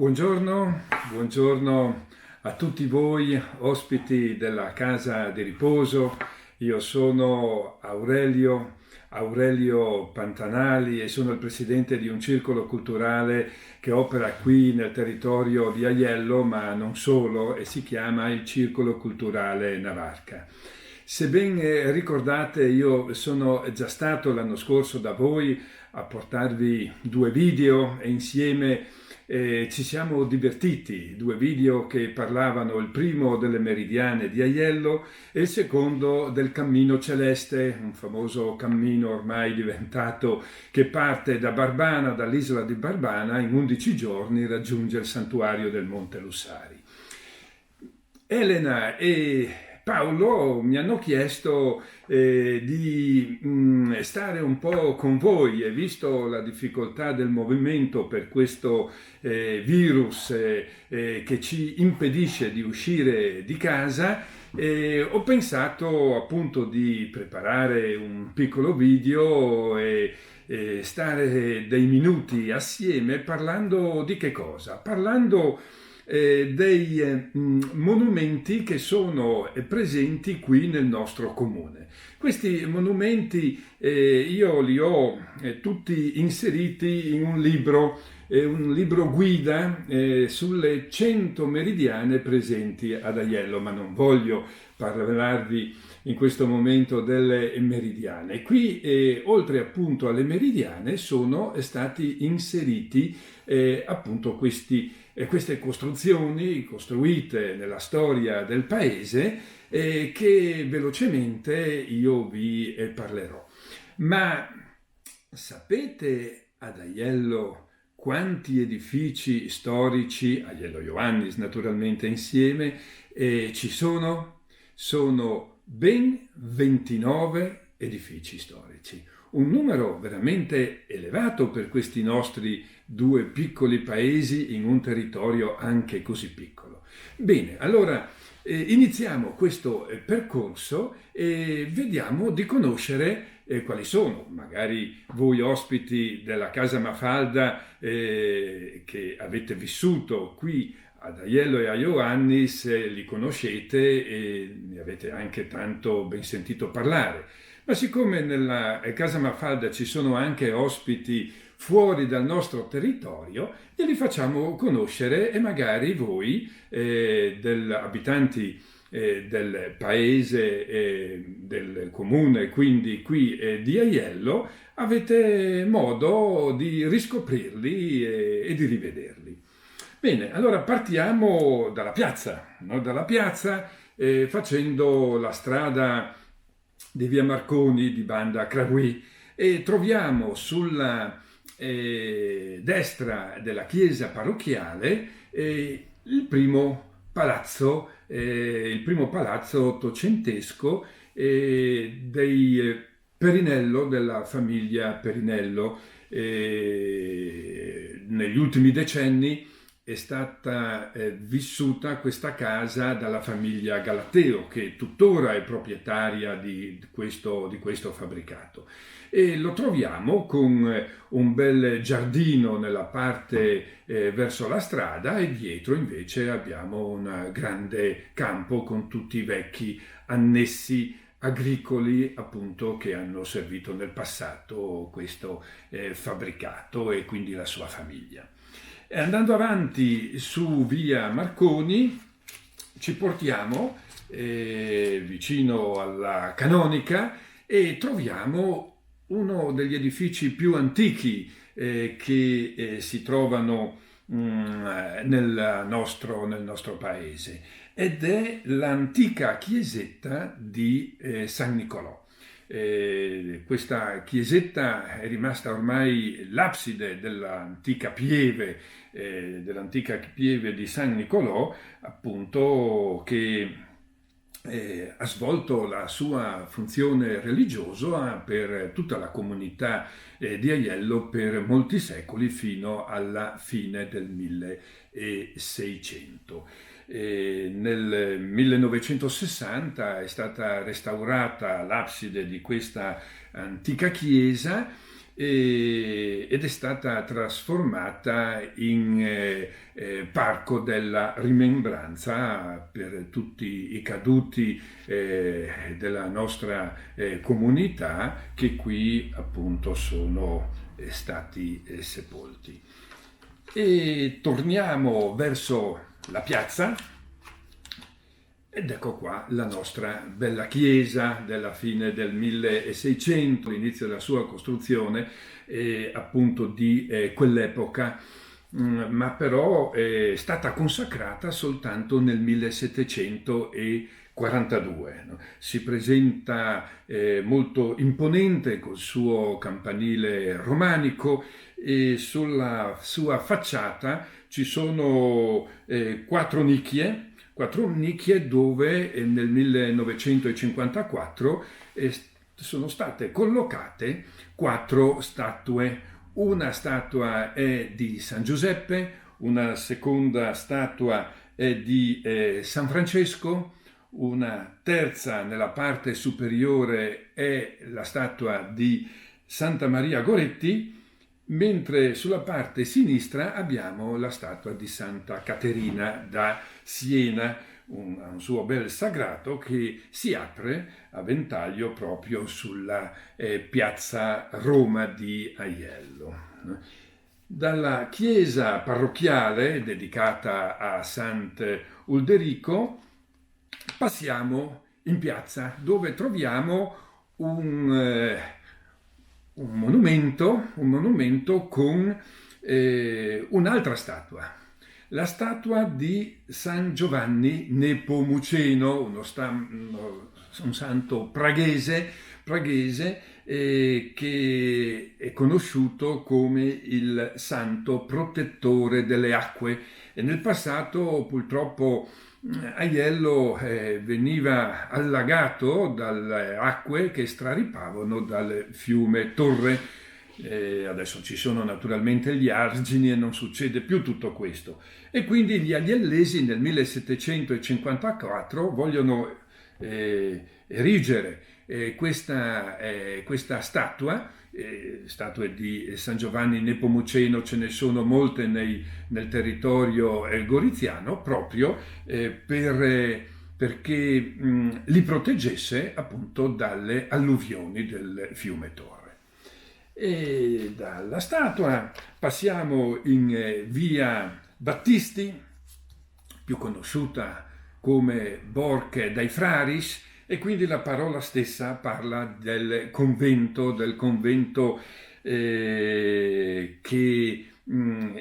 Buongiorno, buongiorno a tutti voi ospiti della Casa di Riposo. Io sono Aurelio Pantanali e sono il presidente di un circolo culturale che opera qui nel territorio di Aiello, ma non solo, e si chiama il Circolo Culturale Navarca. Se ben ricordate, io sono già stato l'anno scorso da voi a portarvi due video e insieme ci siamo divertiti, due video che parlavano, il primo delle meridiane di Aiello e il secondo del Cammino Celeste, un famoso cammino ormai diventato che parte da Barbana, dall'isola di Barbana, in 11 giorni raggiunge il santuario del Monte Lussari. Elena e Paolo mi hanno chiesto di stare un po' con voi e visto la difficoltà del movimento per questo virus che ci impedisce di uscire di casa, ho pensato appunto di preparare un piccolo video e stare dei minuti assieme parlando di che cosa? Parlando dei monumenti che sono presenti qui nel nostro comune. Questi monumenti io li ho tutti inseriti in un libro guida sulle 100 meridiane presenti ad Aiello, ma non voglio parlarvi in questo momento delle meridiane. Qui, oltre appunto alle meridiane, sono stati inseriti appunto queste costruzioni costruite nella storia del paese che velocemente io vi parlerò. Ma sapete ad Aiello quanti edifici storici, Aiello Ioannis naturalmente insieme, ci sono? Sono ben 29 edifici storici, un numero veramente elevato per questi nostri due piccoli paesi in un territorio anche così piccolo. Bene, allora iniziamo questo percorso e vediamo di conoscere quali sono, magari voi ospiti della Casa Mafalda che avete vissuto qui ad Aiello e a Ioannis, li conoscete e ne avete anche tanto ben sentito parlare. Ma siccome nella Casa Mafalda ci sono anche ospiti fuori dal nostro territorio, glieli facciamo conoscere e magari voi, abitanti del paese, del comune, quindi qui di Aiello, avete modo di riscoprirli e di rivederli. Bene, allora partiamo dalla piazza, no? Dalla piazza facendo la strada di via Marconi di Banda Cragui e troviamo sulla destra della chiesa parrocchiale il primo palazzo ottocentesco dei Perinello, della famiglia Perinello. Negli ultimi decenni è stata vissuta questa casa dalla famiglia Galateo, che tuttora è proprietaria di questo fabbricato. E lo troviamo con un bel giardino nella parte verso la strada e dietro invece abbiamo un grande campo con tutti i vecchi annessi agricoli appunto che hanno servito nel passato questo fabbricato e quindi la sua famiglia. Andando avanti su via Marconi ci portiamo vicino alla Canonica e troviamo uno degli edifici più antichi che si trovano nel nostro paese ed è l'antica chiesetta di San Nicolò. Questa chiesetta è rimasta ormai l'abside dell'antica pieve di San Nicolò, appunto, che ha svolto la sua funzione religiosa per tutta la comunità di Aiello per molti secoli fino alla fine del 1600. Nel 1960 è stata restaurata l'abside di questa antica chiesa ed è stata trasformata in parco della rimembranza per tutti i caduti della nostra comunità che qui appunto sono stati sepolti. E torniamo verso la piazza ed ecco qua la nostra bella chiesa della fine del 1600, l'inizio della sua costruzione, appunto di quell'epoca, ma però è stata consacrata soltanto nel 1742. No? Si presenta molto imponente col suo campanile romanico e sulla sua facciata ci sono quattro nicchie dove nel 1954 sono state collocate quattro statue. Una statua è di San Giuseppe, una seconda statua è di San Francesco, una terza nella parte superiore è la statua di Santa Maria Goretti, mentre sulla parte sinistra abbiamo la statua di Santa Caterina da Siena, un suo bel sagrato che si apre a ventaglio proprio sulla piazza Roma di Aiello. Dalla chiesa parrocchiale dedicata a Sant'Ulderico passiamo in piazza dove troviamo un monumento con un'altra statua, la statua di San Giovanni Nepomuceno, un santo praghese che è conosciuto come il santo protettore delle acque. E nel passato purtroppo Aiello veniva allagato dalle acque che straripavano dal fiume Torre. Adesso ci sono naturalmente gli argini e non succede più tutto questo. E quindi gli aiellesi nel 1754 vogliono erigere questa statua. Statue di San Giovanni Nepomuceno ce ne sono molte nel territorio goriziano, proprio perché li proteggesse appunto dalle alluvioni del fiume Torre. E dalla statua passiamo in via Battisti, più conosciuta come Borche dai Fraris, e quindi la parola stessa parla del convento che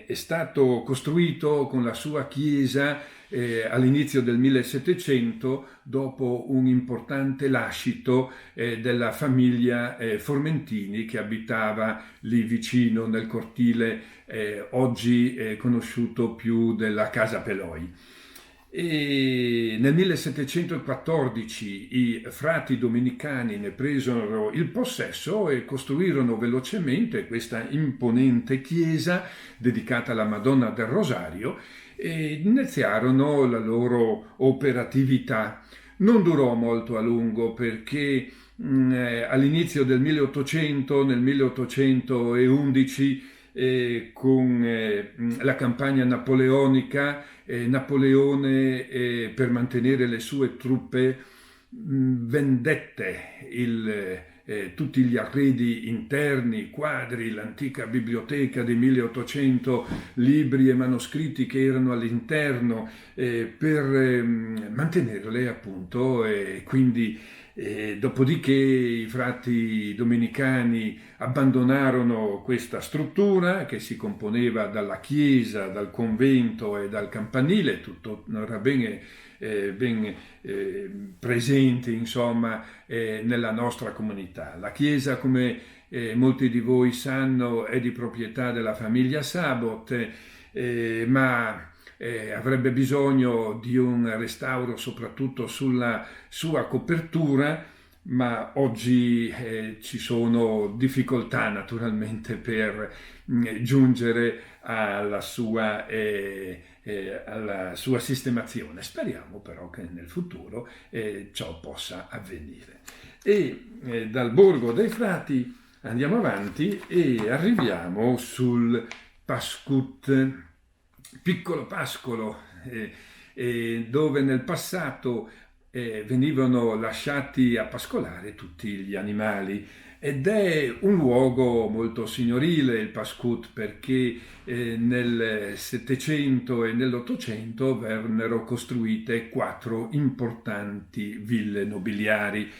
è stato costruito con la sua chiesa all'inizio del 1700 dopo un importante lascito della famiglia Formentini che abitava lì vicino nel cortile oggi conosciuto più della Casa Peloi. E nel 1714 i frati domenicani ne presero il possesso e costruirono velocemente questa imponente chiesa dedicata alla Madonna del Rosario e iniziarono la loro operatività. Non durò molto a lungo perché all'inizio del 1800, nel 1811, con la campagna napoleonica, Napoleone per mantenere le sue truppe vendette tutti gli arredi interni, quadri, l'antica biblioteca dei 1800, libri e manoscritti che erano all'interno per mantenerle appunto e quindi dopodiché i frati domenicani abbandonarono questa struttura che si componeva dalla chiesa, dal convento e dal campanile, tutto era ben presente insomma nella nostra comunità. La chiesa, come molti di voi sanno, è di proprietà della famiglia Sabot, ma avrebbe bisogno di un restauro soprattutto sulla sua copertura, ma oggi ci sono difficoltà naturalmente per giungere alla sua sistemazione. Speriamo però che nel futuro ciò possa avvenire. E dal Borgo dei Frati Andiamo avanti e arriviamo sul Pascut, piccolo pascolo, dove nel passato venivano lasciati a pascolare tutti gli animali. Ed è un luogo molto signorile il Pascut perché nel Settecento e nell'Ottocento vennero costruite 4 importanti ville nobiliari.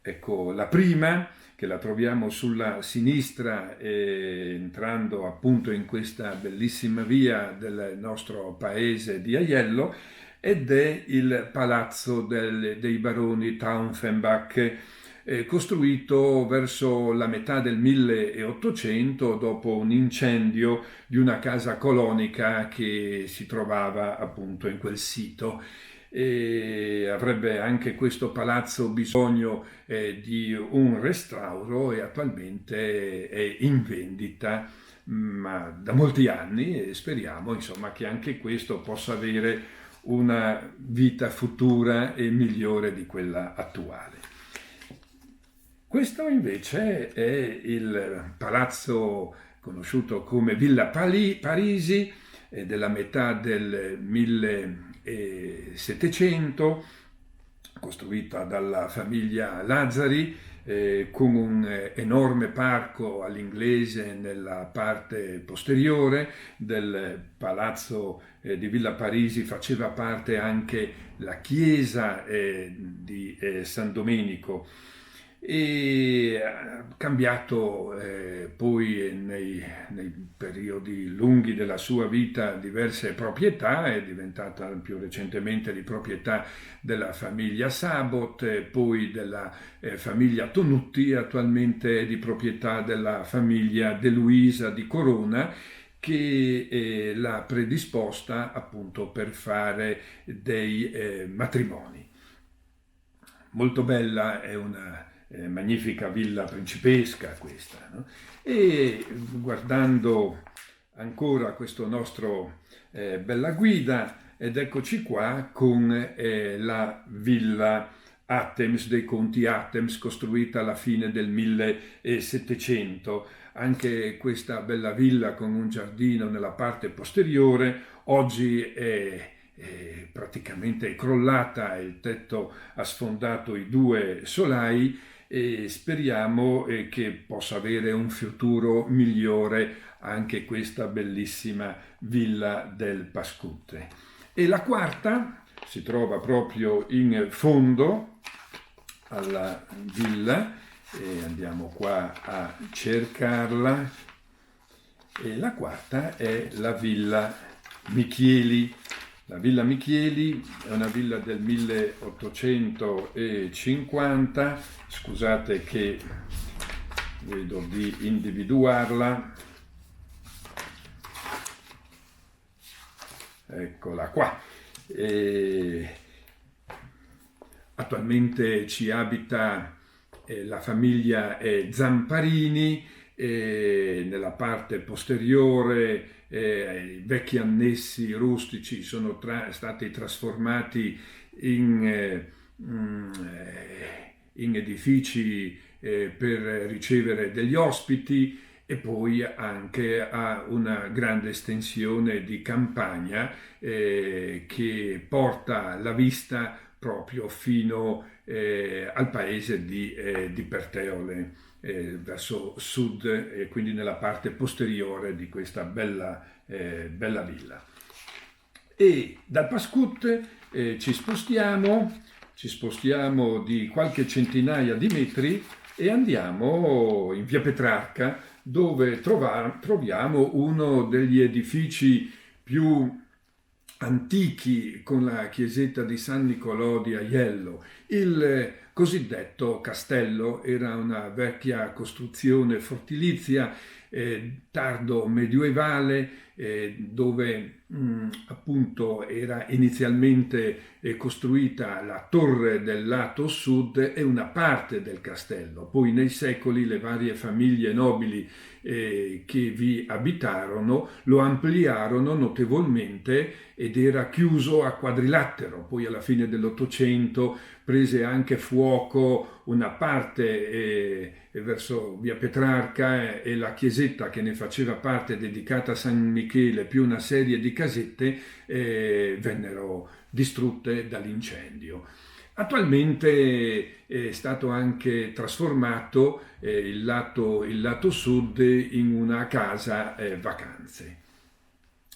Ecco, la prima, che la troviamo sulla sinistra, entrando appunto in questa bellissima via del nostro paese di Aiello, ed è il Palazzo dei Baroni Tauffenbach, costruito verso la metà del 1800 dopo un incendio di una casa colonica che si trovava appunto in quel sito. E avrebbe anche questo palazzo bisogno di un restauro e attualmente è in vendita ma da molti anni, e speriamo insomma che anche questo possa avere una vita futura e migliore di quella attuale. Questo invece è il palazzo conosciuto come Villa Parisi, della metà del 1700, costruita dalla famiglia Lazzari, con un enorme parco all'inglese nella parte posteriore. Del palazzo di Villa Parisi faceva parte anche la chiesa di San Domenico, e ha cambiato poi nei periodi lunghi della sua vita diverse proprietà. È diventata più recentemente di proprietà della famiglia Sabot, poi della famiglia Tonutti, attualmente è di proprietà della famiglia De Luisa di Corona, che l'ha predisposta appunto per fare dei matrimoni. Molto bella, è una magnifica villa principesca questa, no? E guardando ancora questo nostro bella guida, ed eccoci qua con la villa Attems, dei conti Attems, costruita alla fine del 1700. Anche questa bella villa con un giardino nella parte posteriore oggi è praticamente crollata, il tetto ha sfondato i 2 solai, e speriamo che possa avere un futuro migliore anche questa bellissima villa del Pascut. E la quarta si trova proprio in fondo alla villa, e andiamo qua a cercarla, e la quarta è la Villa Michieli. La Villa Michieli è una villa del 1850, scusate che vedo di individuarla, eccola qua. Attualmente ci abita la famiglia Zamparini, nella parte posteriore i vecchi annessi rustici sono stati trasformati in edifici per ricevere degli ospiti, e poi anche a una grande estensione di campagna che porta la vista proprio fino al paese di Perteole, verso sud, e quindi nella parte posteriore di questa bella villa. E dal Pascut ci spostiamo di qualche centinaia di metri e andiamo in via Petrarca, dove troviamo uno degli edifici più antichi, con la chiesetta di San Nicolò di Aiello. Il cosiddetto castello era una vecchia costruzione fortilizia tardo medievale, dove appunto era inizialmente costruita la torre del lato sud e una parte del castello. Poi nei secoli le varie famiglie nobili che vi abitarono lo ampliarono notevolmente ed era chiuso a quadrilatero. Poi alla fine dell'Ottocento prese anche fuoco una parte verso via Petrarca e la chiesetta che ne faceva parte, dedicata a San Michele, più una serie di casette, vennero distrutte dall'incendio. Attualmente è stato anche trasformato il lato sud in una casa vacanze.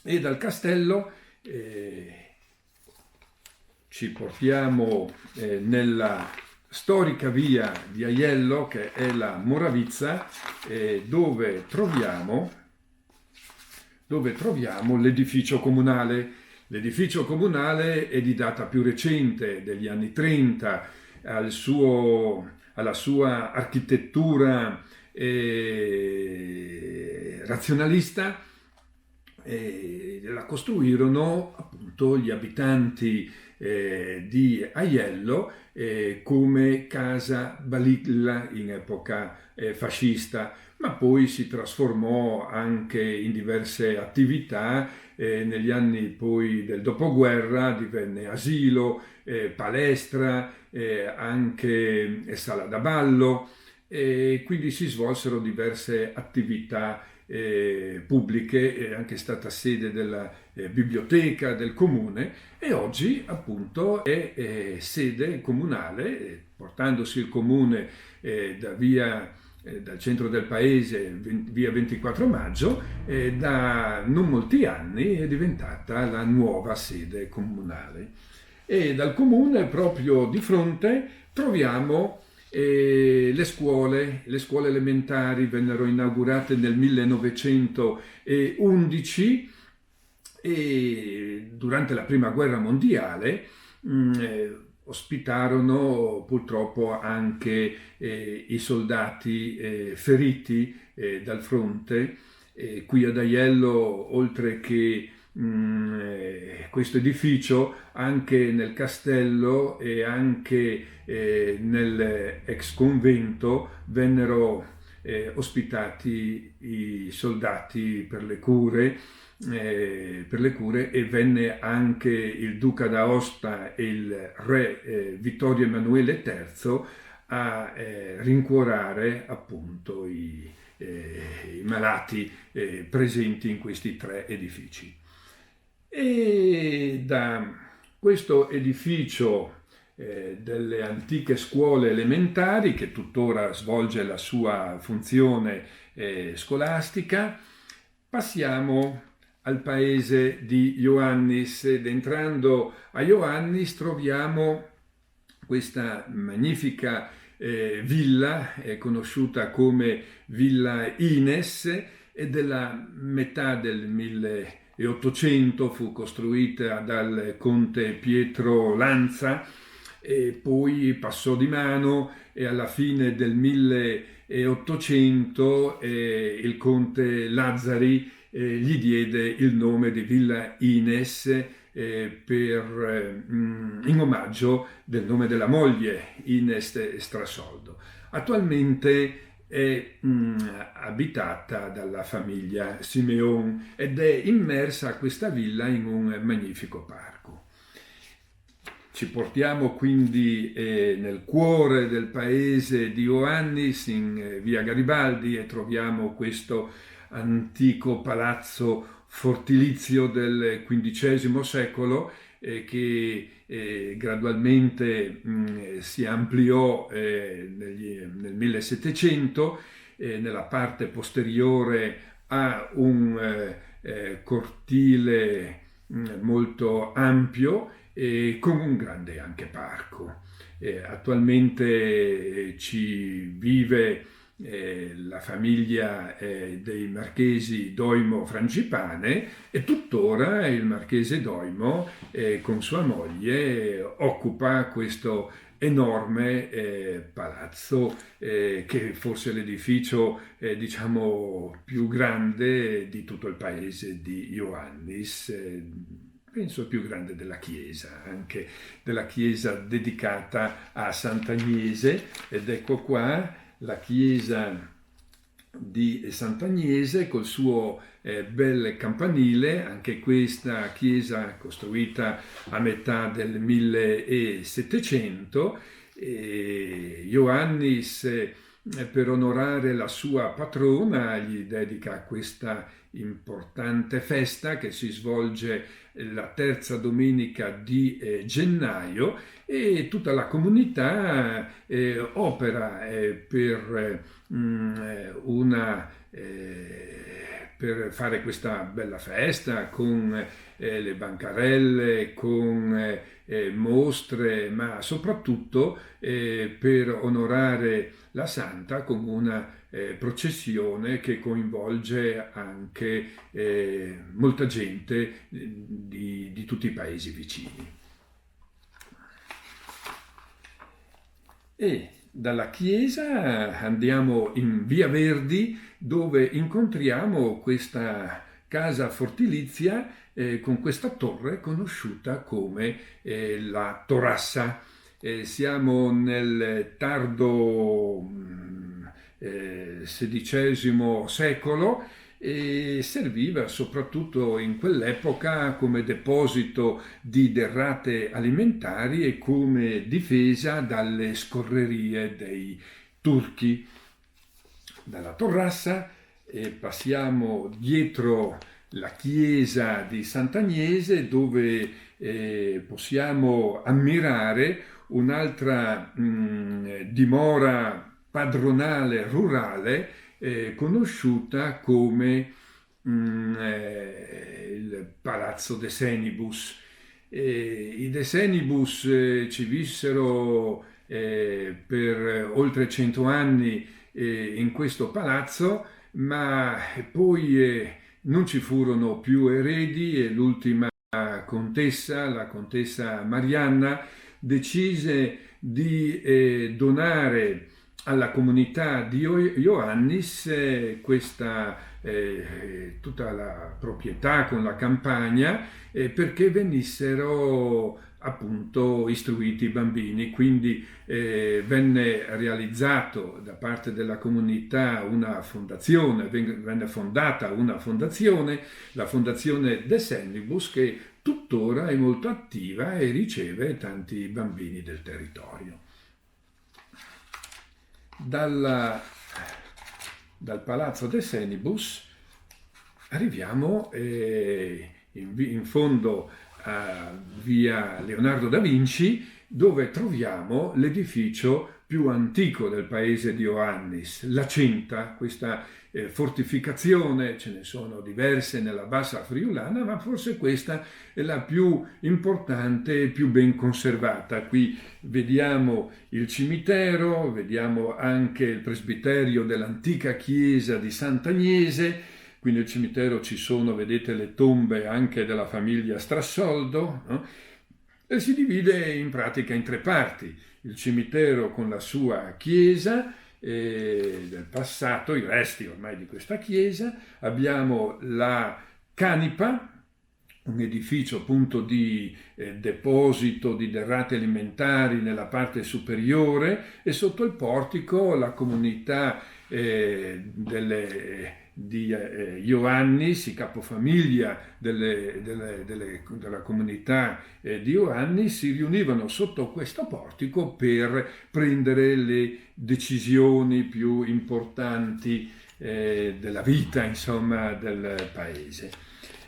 E dal castello ci portiamo nella storica via di Aiello, che è la Moravizza, dove troviamo l'edificio comunale. L'edificio comunale è di data più recente, degli anni 30, alla sua architettura razionalista. La costruirono appunto gli abitanti di Aiello come casa balilla in epoca fascista, ma poi si trasformò anche in diverse attività. Negli anni poi del dopoguerra divenne asilo, palestra, anche sala da ballo, e quindi si svolsero diverse attività pubbliche. È anche stata sede della biblioteca del comune, e oggi appunto è sede comunale, portandosi il comune dal centro del paese, via 24 maggio, da non molti anni è diventata la nuova sede comunale. E dal comune, proprio di fronte, troviamo le scuole elementari. Vennero inaugurate nel 1911 e durante la prima guerra mondiale ospitarono purtroppo anche i soldati feriti dal fronte. Qui ad Aiello, oltre che questo edificio, anche nel castello e anche nell'ex convento vennero ospitati i soldati per le cure, e venne anche il duca d'Aosta e il re Vittorio Emanuele III a rincuorare appunto i malati presenti in questi 3 edifici. E da questo edificio delle antiche scuole elementari, che tuttora svolge la sua funzione scolastica, passiamo al paese di Ioannis, ed entrando a Ioannis troviamo questa magnifica villa, conosciuta come Villa Ines, e della metà del 1800 fu costruita dal conte Pietro Lanza, e poi passò di mano, e alla fine del 1800 il conte Lazzari gli diede il nome di Villa Ines in omaggio del nome della moglie, Ines Strasoldo. Attualmente è abitata dalla famiglia Simeon ed è immersa questa villa in un magnifico parco. Ci portiamo quindi nel cuore del paese di Ioannis, in via Garibaldi, e troviamo questo antico palazzo fortilizio del XV secolo che gradualmente si ampliò nel 1700. Nella parte posteriore ha un cortile molto ampio e con un grande anche parco. Attualmente ci vive la famiglia dei marchesi Doimo Frangipane, e tuttora il marchese Doimo con sua moglie occupa questo enorme palazzo, che è forse l'edificio diciamo più grande di tutto il paese di Ioannis. Penso più grande della chiesa, anche della chiesa dedicata a Sant'Agnese. Ed ecco qua la chiesa di Sant'Agnese col suo bel campanile, anche questa chiesa costruita a metà del 1700. Ioannis, per onorare la sua patrona, gli dedica questa importante festa che si svolge la terza domenica di gennaio, e tutta la comunità opera per fare questa bella festa con le bancarelle, con mostre, ma soprattutto per onorare la Santa con una processione che coinvolge anche molta gente di tutti i paesi vicini. E dalla chiesa andiamo in Via Verdi, dove incontriamo questa casa fortilizia con questa torre conosciuta come la Torassa. Siamo nel tardo XVI secolo, e serviva soprattutto in quell'epoca come deposito di derrate alimentari e come difesa dalle scorrerie dei turchi. Dalla Torrassa passiamo dietro la chiesa di Sant'Agnese, dove possiamo ammirare un'altra dimora padronale rurale conosciuta come il Palazzo De Senibus. I De Senibus ci vissero per oltre 100 anni in questo palazzo, ma poi non ci furono più eredi, e l'ultima contessa, la contessa Marianna, decise di donare alla comunità di Ioannis tutta la proprietà con la campagna, perché venissero appunto istruiti i bambini. Quindi venne realizzato da parte della comunità una fondazione, venne fondata una fondazione, la fondazione De Senibus, che tuttora è molto attiva e riceve tanti bambini del territorio. Dal Palazzo De Senibus arriviamo in fondo a via Leonardo da Vinci, dove troviamo l'edificio più antico del paese di Ioannis, la Cinta, questa fortificazione. Ce ne sono diverse nella bassa friulana, ma forse questa è la più importante e più ben conservata. Qui vediamo il cimitero, vediamo anche il presbiterio dell'antica chiesa di Sant'Agnese. Qui nel cimitero ci sono, vedete, le tombe anche della famiglia Strassoldo, no? E si divide in pratica in tre parti: il cimitero con la sua chiesa del passato, i resti ormai di questa chiesa, abbiamo la canipa, un edificio appunto di deposito di derrate alimentari nella parte superiore, e sotto il portico la comunità di Ioannis, i capofamiglia della comunità di Ioannis, si riunivano sotto questo portico per prendere le decisioni più importanti della vita, insomma, del paese.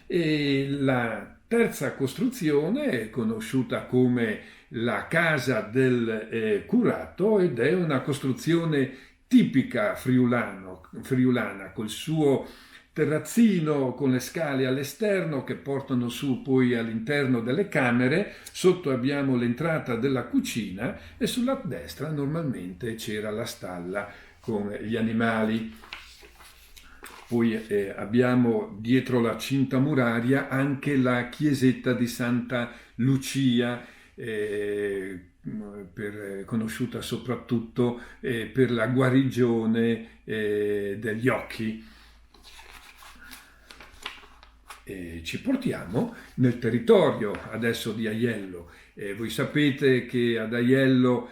E la terza costruzione è conosciuta come la casa del curato, ed è una costruzione tipica friulana, col suo terrazzino con le scale all'esterno che portano su poi all'interno delle camere. Sotto abbiamo l'entrata della cucina, e sulla destra normalmente c'era la stalla con gli animali. Poi abbiamo dietro la cinta muraria anche la chiesetta di Santa Lucia, conosciuta soprattutto per la guarigione degli occhi. Ci portiamo nel territorio adesso di Aiello. Voi sapete che ad Aiello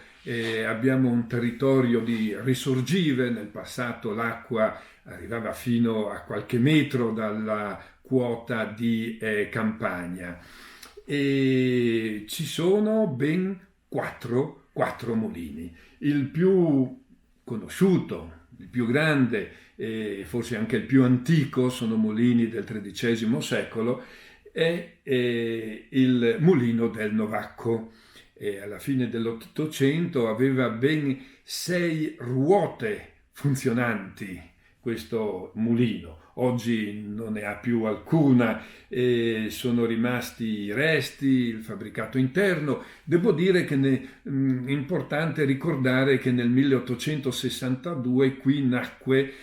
abbiamo un territorio di risorgive, nel passato l'acqua arrivava fino a qualche metro dalla quota di campagna e ci sono ben quattro mulini. Il più conosciuto, il più grande e forse anche il più antico, sono mulini del XIII secolo, è il mulino del Novacco. Alla fine dell'Ottocento aveva ben 6 ruote funzionanti questo mulino. Oggi non ne ha più alcuna, sono rimasti i resti, il fabbricato interno. Devo dire che è importante ricordare che nel 1862 qui nacque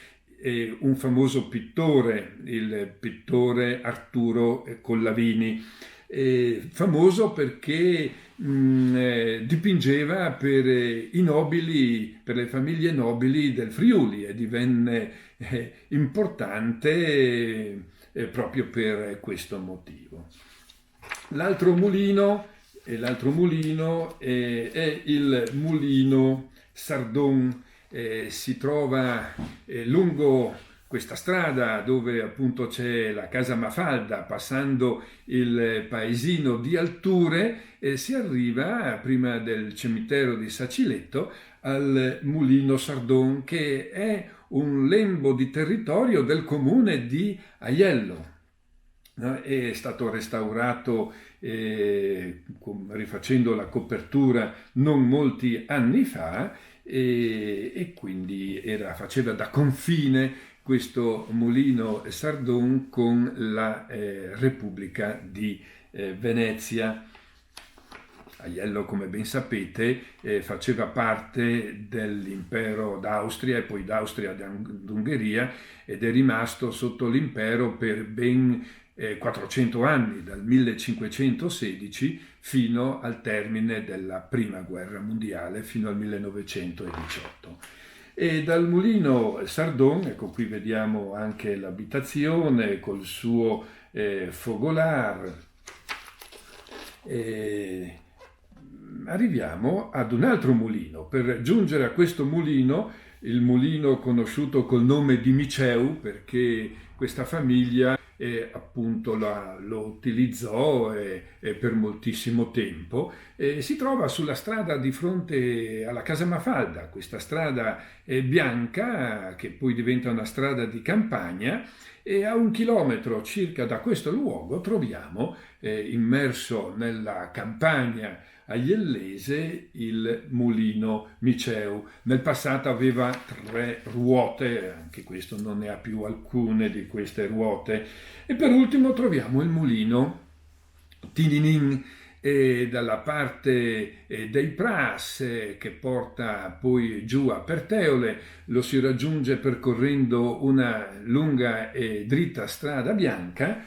un famoso pittore, il pittore Arturo Collavini, famoso perché dipingeva per i nobili, per le famiglie nobili del Friuli e divenne importante proprio per questo motivo. L'altro mulino è il mulino Sardon. Si trova lungo questa strada dove appunto c'è la casa Mafalda, passando il paesino di Alture, si arriva prima del cimitero di Saciletto al mulino Sardon, che è un lembo di territorio del comune di Aiello. È stato restaurato rifacendo la copertura non molti anni fa e quindi faceva da confine questo mulino Sardon con la Repubblica di Venezia. Aiello, come ben sapete, faceva parte dell'impero d'Austria e poi d'Austria d'Ungheria ed è rimasto sotto l'impero per ben 400 anni, dal 1516 fino al termine della Prima Guerra Mondiale, fino al 1918. E dal mulino Sardon, ecco qui vediamo anche l'abitazione col suo fogolar, arriviamo ad un altro mulino. Per giungere a questo mulino, il mulino conosciuto col nome di Miceu, perché questa famiglia appunto lo utilizzò per moltissimo tempo, si trova sulla strada di fronte alla casa Mafalda. Questa strada è bianca, che poi diventa una strada di campagna, e a 1 chilometro circa da questo luogo troviamo immerso nella campagna aiellese il mulino Miceu. Nel passato aveva 3 ruote, anche questo non ne ha più alcune di queste ruote. E per ultimo troviamo il mulino Tininin dalla parte dei Pras che porta poi giù a Perteole. Lo si raggiunge percorrendo una lunga e dritta strada bianca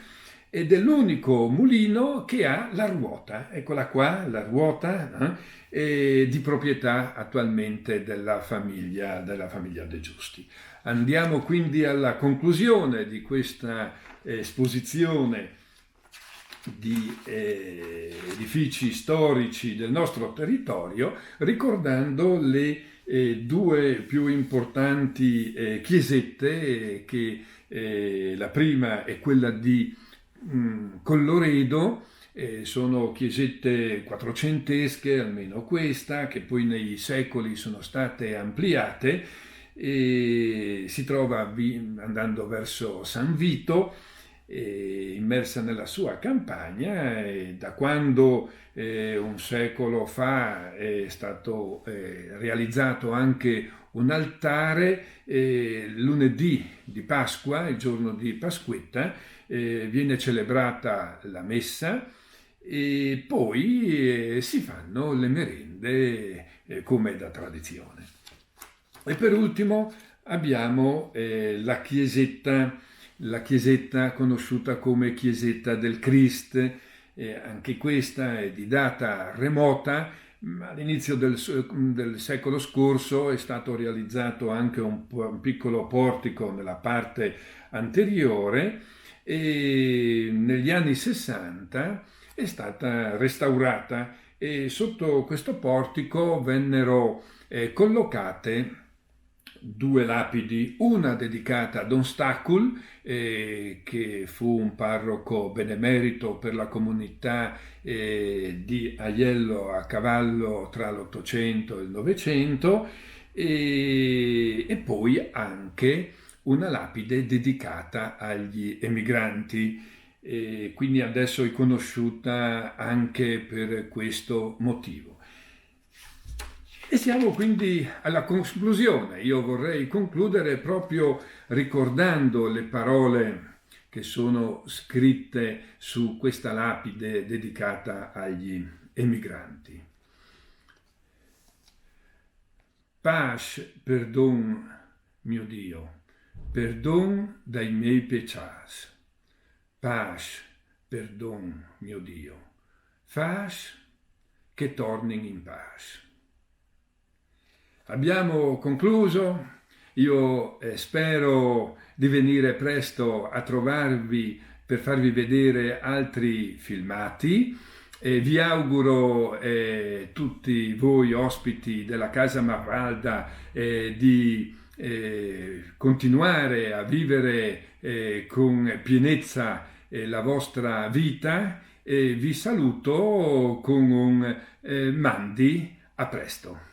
ed è l'unico mulino che ha la ruota. Eccola qua, la ruota di proprietà attualmente della famiglia De Giusti. Andiamo quindi alla conclusione di questa esposizione di edifici storici del nostro territorio, ricordando le 2 più importanti chiesette, che la prima è quella di Colloredo. Sono chiesette quattrocentesche, almeno questa, che poi nei secoli sono state ampliate, e si trova andando verso San Vito, immersa nella sua campagna, e da quando 1 secolo fa è stato realizzato anche un altare. Lunedì di Pasqua, il giorno di Pasquetta, viene celebrata la messa e poi si fanno le merende come da tradizione. E per ultimo abbiamo la chiesetta conosciuta come chiesetta del Crist. Anche questa è di data remota. All'inizio del secolo scorso è stato realizzato anche un piccolo portico nella parte anteriore e negli anni 60 è stata restaurata e sotto questo portico vennero collocate due lapidi, una dedicata a Don Stacul, che fu un parroco benemerito per la comunità di Aiello a cavallo tra l'Ottocento e il Novecento, e poi anche una lapide dedicata agli emigranti, quindi adesso è conosciuta anche per questo motivo. E siamo quindi alla conclusione. Io vorrei concludere proprio ricordando le parole che sono scritte su questa lapide dedicata agli emigranti. Pace, perdon, mio Dio, perdon dai miei peccados. Pace, perdon, mio Dio, fas che tornin in pace. Abbiamo concluso, io spero di venire presto a trovarvi per farvi vedere altri filmati. Vi auguro tutti voi ospiti della Casa Mafalda di continuare a vivere con pienezza la vostra vita e vi saluto con un mandi, a presto.